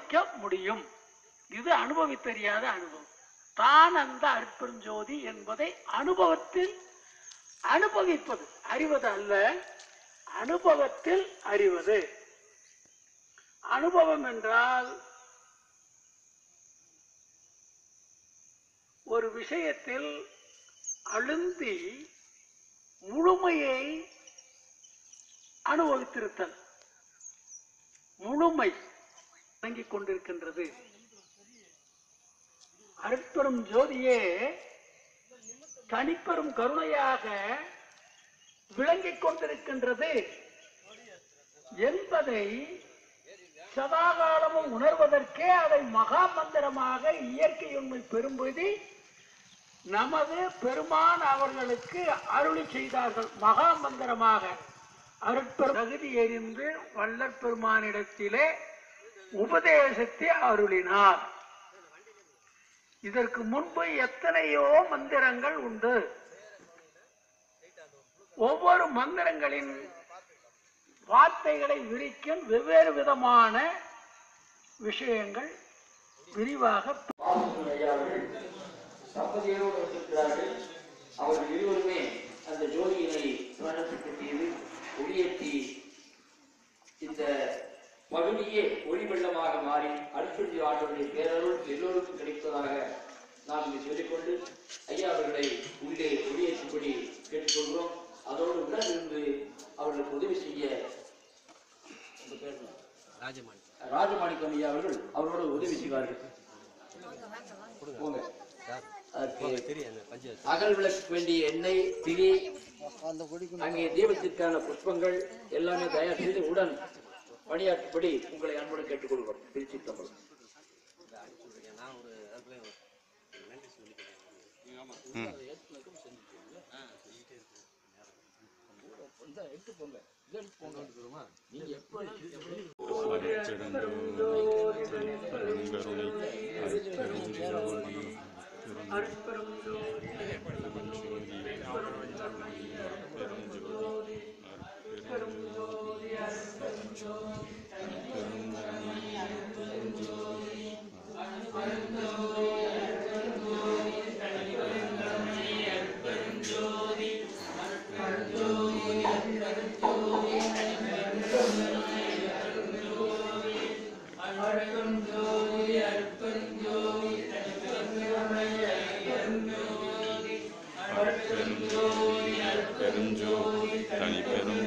அனுபவிக்க முடியும். இது அனுபவித்தறியாத அனுபவம். தான் அந்த அருட்பெருஞ்சோதி என்பதை அனுபவத்தில் அனுபவிப்பது, அறிவது அல்ல, அனுபவத்தில் அறிவது. அனுபவம் என்றால் ஒரு விஷயத்தில் அழுந்தி முழுமையை அனுபவித்திருத்தல். முழுமை வழங்கிக் கொண்டிருக்கின்றது. அருட்பெரும் ஜோதியே தனிப்பெரும் கருணையாக விளங்கிக் கொண்டிருக்கின்றது என்பதை சதாகாலமும் உணர்வதற்கே அதை மகா மந்திரமாக இயற்கை உண்மை பெரும்பதி நமது பெருமான் அவர்களுக்கு அருளி செய்தார்கள். மகா மந்திரமாக அருட்பெரும் தகுதி எறிந்து வள்ளற் பெருமானிடத்திலே உபதேசத்தை அருளினார். இதற்கு முன்பு எத்தனையோ மந்திரங்கள் உண்டு. ஒவ்வொரு மந்திரங்களின் வார்த்தைகளை விரிக்கும் வெவ்வேறு விதமான விஷயங்கள் விரிவாக தம்பதியரோடு வந்திருக்கிறார்கள். அவர்கள் இருவருமே அந்த ஜோதியினை செய்து ஒளியேற்றி இந்த பகுதியே ஒளி வெள்ளமாக மாறி அருட்பெருஞ்சோதி ஆண்டவருடைய பேரருள் எல்லோருக்கும் கிடைப்பதாக நாம் இங்கு சொல்லிக்கொண்டு ஐயா அவர்களை உள்ளே ஒளியேற்றும்படி கேட்டுக்கொள்கிறோம். அதோடு உடனிருந்து அவர்களுக்கு உதவி செய்ய ராஜமாணிக்கம் ஐயா அவர்கள் அவரோடு உதவி செய்வார்கள். அகல் விளக்கு வேண்டிய எண்ணெய், திரி, அங்கே தீபத்திற்கான புஷ்பங்கள் எல்லாமே தயார் செய்து உடன் பணியாற்றும்படி உங்களை அன்புடன் கேட்டுக்கொள்கிறோம். திருச்சி தமிழ் பெருஞ்சோதி தனி பெரும்